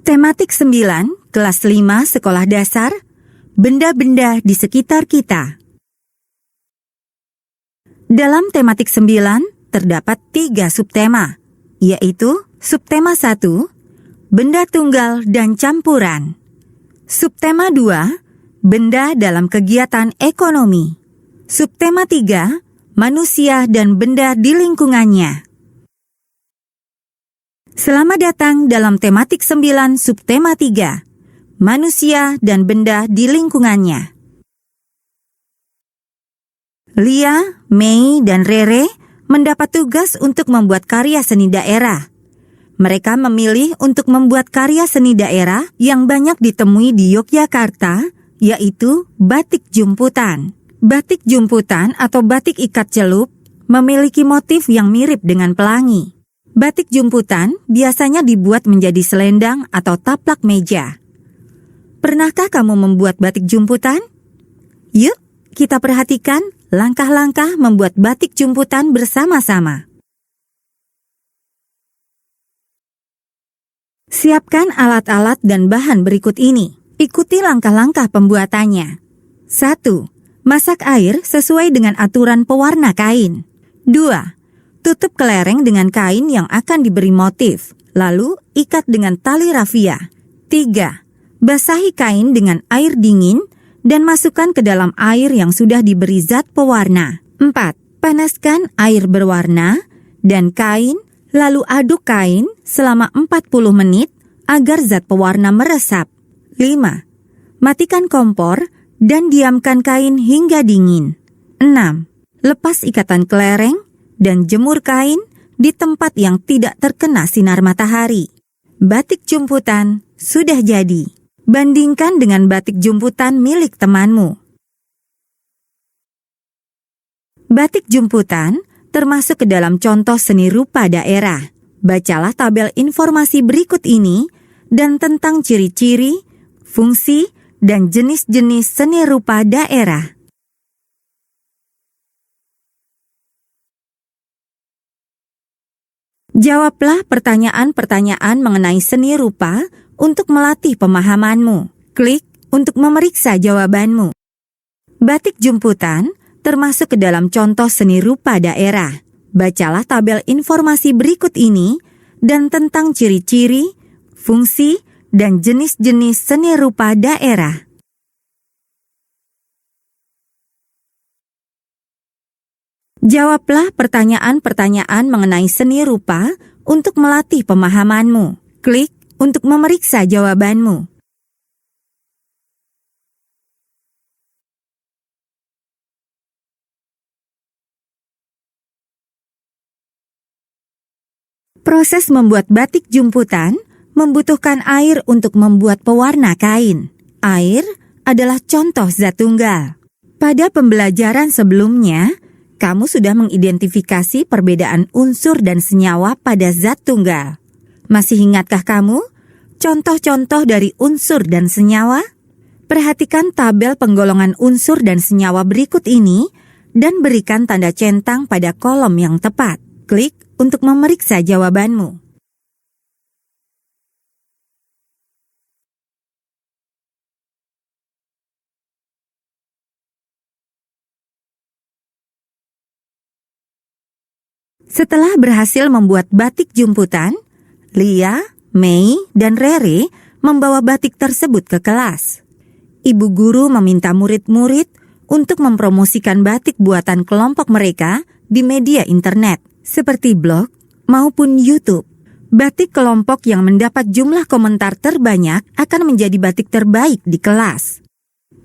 Tematik 9, kelas 5 sekolah dasar, benda-benda di sekitar kita. Dalam tematik 9, terdapat 3 subtema, yaitu subtema 1, benda tunggal dan campuran. Subtema 2, benda dalam kegiatan ekonomi. Subtema 3, manusia dan benda di lingkungannya. Selamat datang dalam tematik 9 subtema 3, manusia dan benda di lingkungannya. Lia, Mei, dan Rere mendapat tugas untuk membuat karya seni daerah. Mereka memilih untuk membuat karya seni daerah yang banyak ditemui di Yogyakarta, yaitu batik jumputan. Batik jumputan atau batik ikat celup memiliki motif yang mirip dengan pelangi. Batik jumputan biasanya dibuat menjadi selendang atau taplak meja. Pernahkah kamu membuat batik jumputan? Yuk, kita perhatikan langkah-langkah membuat batik jumputan bersama-sama. Siapkan alat-alat dan bahan berikut ini. Ikuti langkah-langkah pembuatannya. 1. Masak air sesuai dengan aturan pewarna kain. 2. Tutup kelereng dengan kain yang akan diberi motif, lalu ikat dengan tali rafia. 3. Basahi kain dengan air dingin dan masukkan ke dalam air yang sudah diberi zat pewarna. 4. Panaskan air berwarna dan kain, lalu aduk kain selama 40 menit agar zat pewarna meresap. 5. Matikan kompor dan diamkan kain hingga dingin. 6. Lepas ikatan kelereng dan jemur kain di tempat yang tidak terkena sinar matahari. Batik jumputan sudah jadi. Bandingkan dengan batik jumputan milik temanmu. Batik jumputan termasuk ke dalam contoh seni rupa daerah. Bacalah tabel informasi berikut ini dan tentang ciri-ciri, fungsi, dan jenis-jenis seni rupa daerah. Jawablah pertanyaan-pertanyaan mengenai seni rupa untuk melatih pemahamanmu. Klik untuk memeriksa jawabanmu. Batik jumputan termasuk ke dalam contoh seni rupa daerah. Bacalah tabel informasi berikut ini dan tentang ciri-ciri, fungsi, dan jenis-jenis seni rupa daerah. Jawablah pertanyaan-pertanyaan mengenai seni rupa untuk melatih pemahamanmu. Klik untuk memeriksa jawabanmu. Proses membuat batik jumputan membutuhkan air untuk membuat pewarna kain. Air adalah contoh zat tunggal. Pada pembelajaran sebelumnya, kamu sudah mengidentifikasi perbedaan unsur dan senyawa pada zat tunggal. Masih ingatkah kamu contoh-contoh dari unsur dan senyawa? Perhatikan tabel penggolongan unsur dan senyawa berikut ini dan berikan tanda centang pada kolom yang tepat. Klik untuk memeriksa jawabanmu. Setelah berhasil membuat batik jumputan, Lia, Mei, dan Rere membawa batik tersebut ke kelas. Ibu guru meminta murid-murid untuk mempromosikan batik buatan kelompok mereka di media internet, seperti blog maupun YouTube. Batik kelompok yang mendapat jumlah komentar terbanyak akan menjadi batik terbaik di kelas.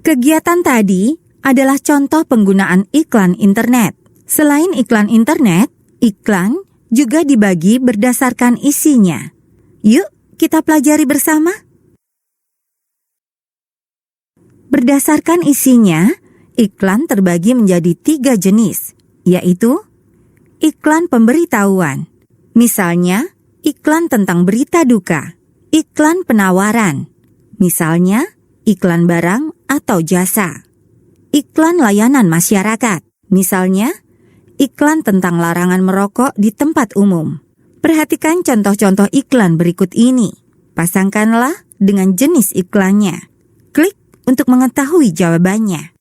Kegiatan tadi adalah contoh penggunaan iklan internet. Selain iklan internet, iklan juga dibagi berdasarkan isinya. Yuk, kita pelajari bersama. Berdasarkan isinya, iklan terbagi menjadi 3 jenis, yaitu iklan pemberitahuan. Misalnya, iklan tentang berita duka. Iklan penawaran. Misalnya, iklan barang atau jasa. Iklan layanan masyarakat. Misalnya, iklan tentang larangan merokok di tempat umum. Perhatikan contoh-contoh iklan berikut ini. Pasangkanlah dengan jenis iklannya. Klik untuk mengetahui jawabannya.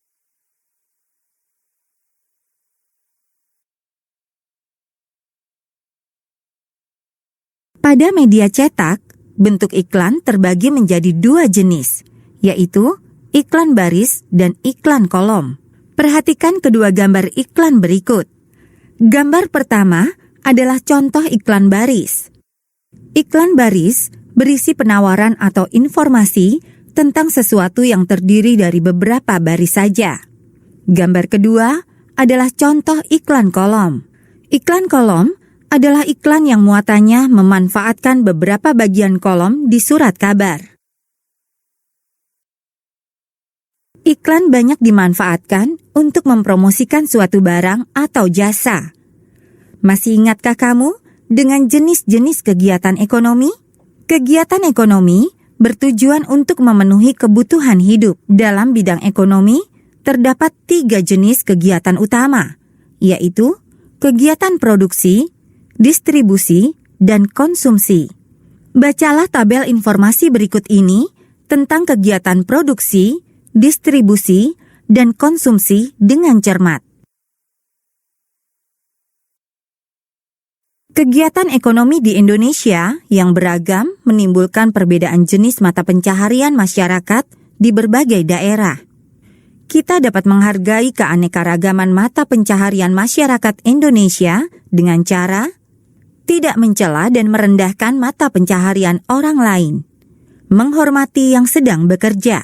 Pada media cetak, bentuk iklan terbagi menjadi dua jenis, yaitu iklan baris dan iklan kolom. Perhatikan kedua gambar iklan berikut. Gambar pertama adalah contoh iklan baris. Iklan baris berisi penawaran atau informasi tentang sesuatu yang terdiri dari beberapa baris saja. Gambar kedua adalah contoh iklan kolom. Iklan kolom adalah iklan yang muatannya memanfaatkan beberapa bagian kolom di surat kabar. Iklan banyak dimanfaatkan untuk mempromosikan suatu barang atau jasa. Masih ingatkah kamu dengan jenis-jenis kegiatan ekonomi? Kegiatan ekonomi bertujuan untuk memenuhi kebutuhan hidup. Dalam bidang ekonomi, terdapat 3 jenis kegiatan utama, yaitu kegiatan produksi, distribusi, dan konsumsi. Bacalah tabel informasi berikut ini tentang kegiatan produksi, distribusi, dan konsumsi dengan cermat. Kegiatan ekonomi di Indonesia yang beragam menimbulkan perbedaan jenis mata pencaharian masyarakat di berbagai daerah. Kita dapat menghargai keanekaragaman mata pencaharian masyarakat Indonesia dengan cara tidak mencela dan merendahkan mata pencaharian orang lain, menghormati yang sedang bekerja,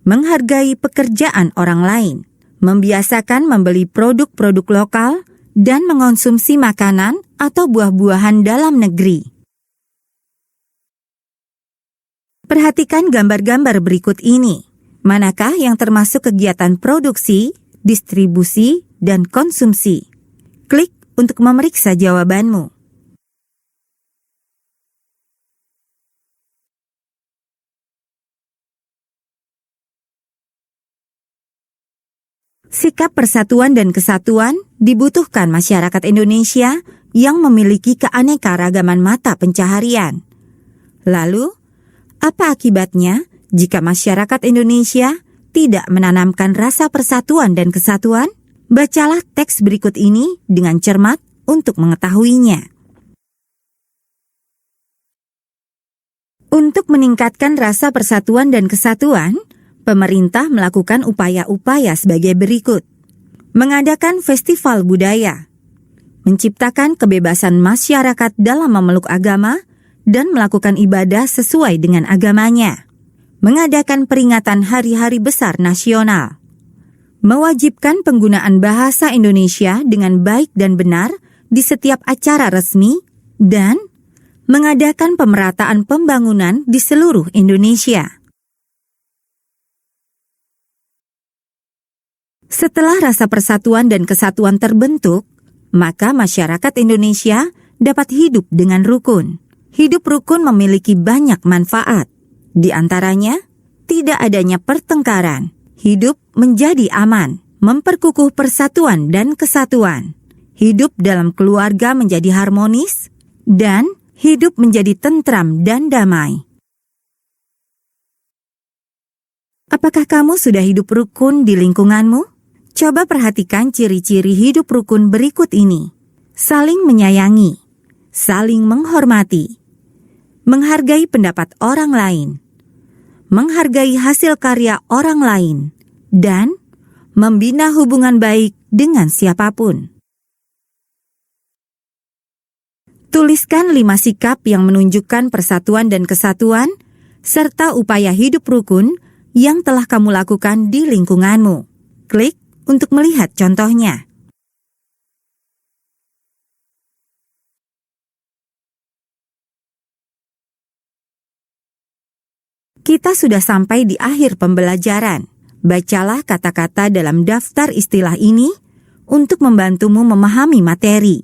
menghargai pekerjaan orang lain, membiasakan membeli produk-produk lokal, dan mengonsumsi makanan atau buah-buahan dalam negeri. Perhatikan gambar-gambar berikut ini. Manakah yang termasuk kegiatan produksi, distribusi, dan konsumsi? Klik untuk memeriksa jawabanmu. Sikap persatuan dan kesatuan dibutuhkan masyarakat Indonesia yang memiliki keanekaragaman mata pencaharian. Lalu, apa akibatnya jika masyarakat Indonesia tidak menanamkan rasa persatuan dan kesatuan? Bacalah teks berikut ini dengan cermat untuk mengetahuinya. Untuk meningkatkan rasa persatuan dan kesatuan, pemerintah melakukan upaya-upaya sebagai berikut. Mengadakan festival budaya, menciptakan kebebasan masyarakat dalam memeluk agama dan melakukan ibadah sesuai dengan agamanya, mengadakan peringatan hari-hari besar nasional, mewajibkan penggunaan bahasa Indonesia dengan baik dan benar di setiap acara resmi, dan mengadakan pemerataan pembangunan di seluruh Indonesia. Setelah rasa persatuan dan kesatuan terbentuk, maka masyarakat Indonesia dapat hidup dengan rukun. Hidup rukun memiliki banyak manfaat. Di antaranya, tidak adanya pertengkaran, hidup menjadi aman, memperkukuh persatuan dan kesatuan, hidup dalam keluarga menjadi harmonis, dan hidup menjadi tentram dan damai. Apakah kamu sudah hidup rukun di lingkunganmu? Coba perhatikan ciri-ciri hidup rukun berikut ini. Saling menyayangi, saling menghormati, menghargai pendapat orang lain, menghargai hasil karya orang lain, dan membina hubungan baik dengan siapapun. Tuliskan 5 sikap yang menunjukkan persatuan dan kesatuan, serta upaya hidup rukun yang telah kamu lakukan di lingkunganmu. Klik untuk melihat contohnya. Kita sudah sampai di akhir pembelajaran. Bacalah kata-kata dalam daftar istilah ini untuk membantumu memahami materi.